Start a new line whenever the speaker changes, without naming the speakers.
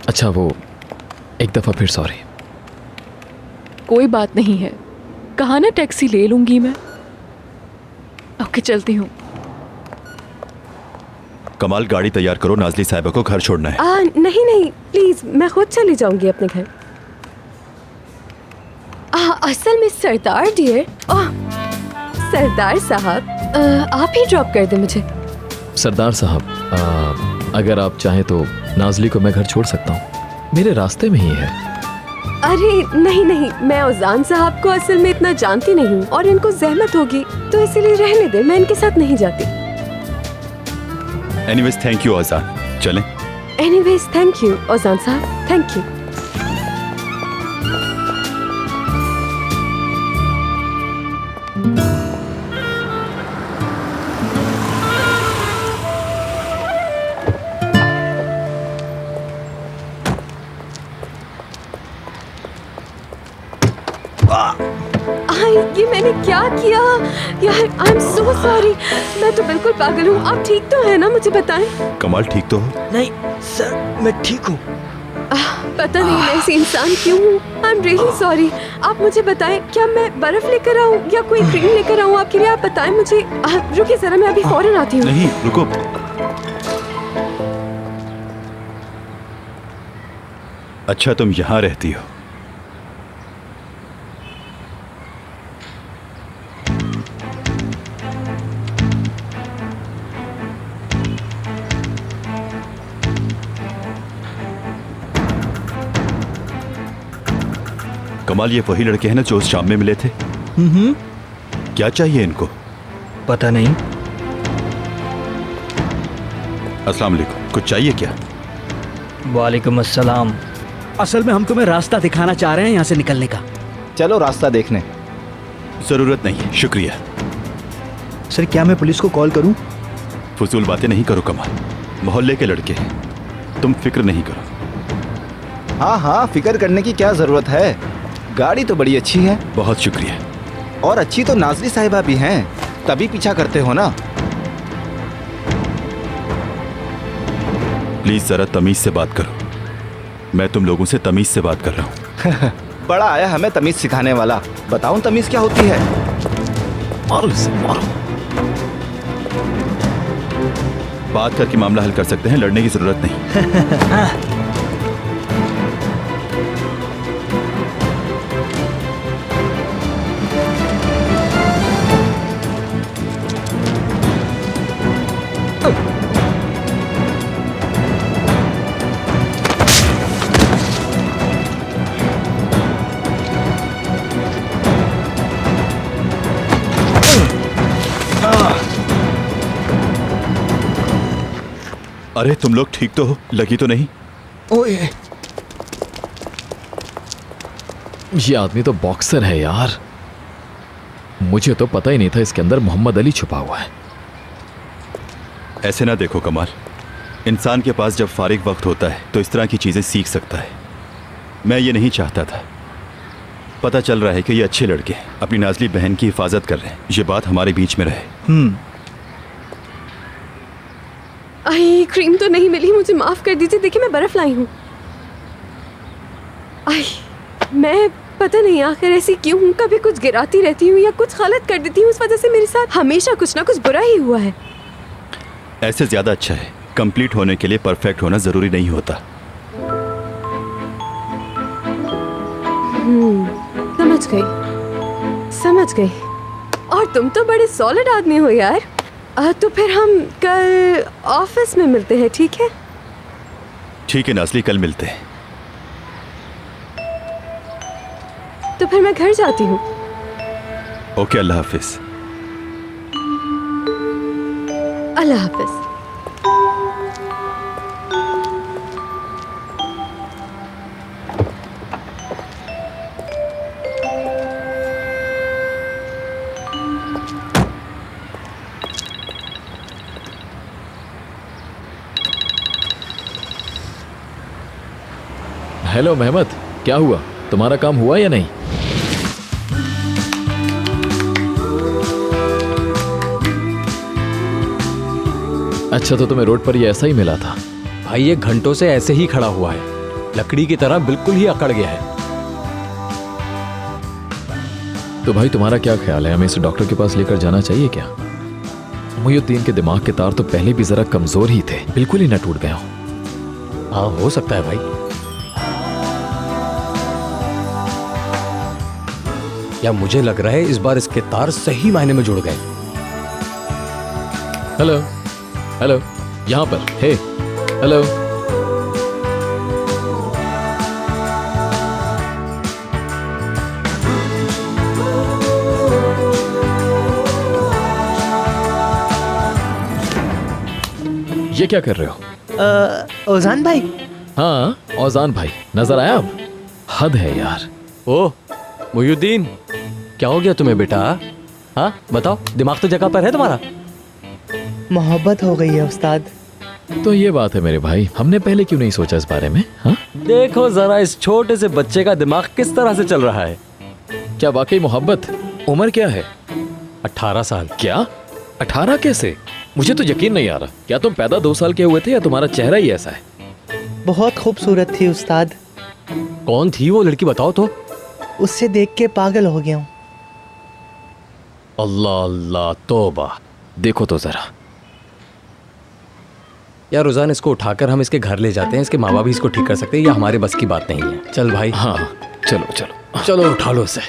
अच्छा, वो एक दफ़ा फिर सॉरी।
कोई बात नहीं है, कहा ना टैक्सी ले लूंगी मैं। ओके, चलती हूँ।
कमाल, गाड़ी तैयार करो, नाज़ली साहिबा को घर छोड़ना है।
नहीं नहीं, प्लीज मैं खुद चली जाऊंगी अपने घर। असल में सरदार डियर, सरदार साहब, आप ही ड्रॉप कर दें मुझे।
सरदार साहब, अगर आप चाहें तो नाज़ली को मैं घर छोड़ सकता हूँ, मेरे रास्ते में ही है।
अरे नहीं नहीं, मैं उजान साहब को असल में इतना जानती नहीं हूँ और इनको जहमत होगी, तो इसीलिए रहने दे, मैं इनके साथ नहीं जाती।
एनीवेज थैंक यू अजान, चलें।
एनीवेज थैंक यू उजान साहब, थैंक यू। ये मैंने क्या किया यार, आई एम सो सॉरी। मैं तो बिल्कुल पागल हूँ। आप ठीक तो है ना, मुझे बताएं।
कमाल ठीक तो हो?
नहीं सर, मैं ठीक हूँ।
पता नहीं मैं ऐसी इंसान क्यों हूँ। I am really sorry. आप मुझे बताएं, क्या मैं बर्फ लेकर आऊँ या कोई क्रीम लेकर आऊँ आपके लिए? आप बताएं मुझे। रुकिए जरा, मैं अभी फौरन आती हूँ।
नहीं, रुको। अच्छा, तुम यहाँ रहती हो? कमाल, ये वही लड़के हैं ना जो उस शाम में मिले थे? क्या चाहिए इनको?
पता नहीं।
अस्सलाम वालेकुम, कुछ चाहिए क्या?
वालेकुम अस्सलाम। असल में हम तुम्हें रास्ता दिखाना चाह रहे हैं यहाँ से निकलने का।
चलो रास्ता देखने।
जरूरत नहीं है, शुक्रिया।
सर, क्या मैं पुलिस को कॉल करूँ?
फजूल बातें नहीं करो कमाल, मोहल्ले के लड़के हैं, तुम फिक्र नहीं करो।
हाँ हाँ, फिक्र करने की क्या जरूरत है। गाड़ी तो बड़ी अच्छी है।
बहुत शुक्रिया।
और अच्छी तो नाज़ली साहिबा भी हैं, तभी पीछा करते हो ना।
प्लीज जरा तमीज से बात करो, मैं तुम लोगों से तमीज से बात कर रहा हूँ।
बड़ा आया हमें तमीज सिखाने वाला। बताऊं तमीज क्या होती है?
मारो इसे, मारो। बात करके मामला हल कर सकते हैं, लड़ने की जरूरत नहीं। अरे तुम लोग ठीक तो हो? लगी तो नहीं?
ओए,
ये आदमी तो बॉक्सर है यार, मुझे तो पता ही नहीं था इसके अंदर मोहम्मद अली छुपा हुआ है।
ऐसे ना देखो कमाल, इंसान के पास जब फारिग वक्त होता है तो इस तरह की चीजें सीख सकता है। मैं ये नहीं चाहता था। पता चल रहा है कि ये अच्छे लड़के हैं, अपनी नाज़ली बहन की हिफाजत कर रहे हैं। ये बात हमारे बीच में रहे।
आई, क्रीम तो नहीं मिली, मुझे माफ कर दीजिए। देखिए मैं बर्फ लाई हूँ। आई, मैं पता नहीं आखिर ऐसी क्यों हूँ, कभी कुछ गिराती रहती हूँ या कुछ गलत कर देती हूँ। इस वजह से मेरे साथ हमेशा कुछ ना कुछ बुरा ही हुआ है।
ऐसे ज्यादा अच्छा है। कंप्लीट होने के लिए परफेक्ट होना जरूरी नहीं होता।
समझ गई, समझ गई। और तुम तो बड़े सॉलिड आदमी हो यार। तो फिर हम कल ऑफिस में मिलते हैं, ठीक है?
ठीक है नाज़ली, कल मिलते हैं।
तो फिर मैं घर जाती हूँ।
ओके, अल्लाह हाफिज।
अल्लाह हाफिज।
हेलो मेहमद, क्या हुआ? तुम्हारा काम हुआ या नहीं? अच्छा, तो तुम्हें रोड पर ये ऐसा ही मिला था?
भाई ये घंटों से ऐसे ही खड़ा हुआ है। लकड़ी की तरह बिल्कुल ही अकड़ गया है।
तो भाई तुम्हारा क्या ख्याल है, हमें इसे डॉक्टर के पास लेकर जाना चाहिए क्या? मुहिउद्दीन के दिमाग के तार तो पहले भी जरा कमजोर ही थे, बिल्कुल ही न टूट गए हों।
हाँ हो सकता है भाई। या मुझे लग रहा है इस बार इसके तार सही मायने में जुड़ गए।
हेलो हेलो, यहाँ पर, हे हेलो। ये क्या कर रहे हो?
ओजान भाई,
हाँ औजान भाई, नजर आया अब? हद है यार।
ओह मुहिउद्दीन, क्या हो गया तुम्हें बेटा? हाँ बताओ, दिमाग तो जगह पर है तुम्हारा?
मोहब्बत हो गई है उस्ताद।
तो ये बात है मेरे भाई, हमने पहले क्यों नहीं सोचा इस बारे में? हाँ
देखो जरा इस छोटे से बच्चे का दिमाग किस तरह से चल रहा है।
क्या वाकई मोहब्बत? उम्र क्या है?
18 साल।
क्या 18 कैसे? मुझे तो यकीन नहीं आ रहा। क्या तुम पैदा 2 साल के हुए थे या तुम्हारा चेहरा ही ऐसा है?
बहुत खूबसूरत थी उस्ताद,
कौन थी वो लड़की बताओ तो?
उससे देख के पागल हो गया हूँ।
अल्लाह अल्लाह तौबा।
देखो तो जरा।
यार रोजान, इसको उठाकर हम इसके घर ले जाते हैं, इसके माँ बाप भी इसको ठीक कर सकते हैं, या हमारे बस की बात नहीं है। चल भाई।
हाँ चलो चलो।
चलो उठा लो उसे।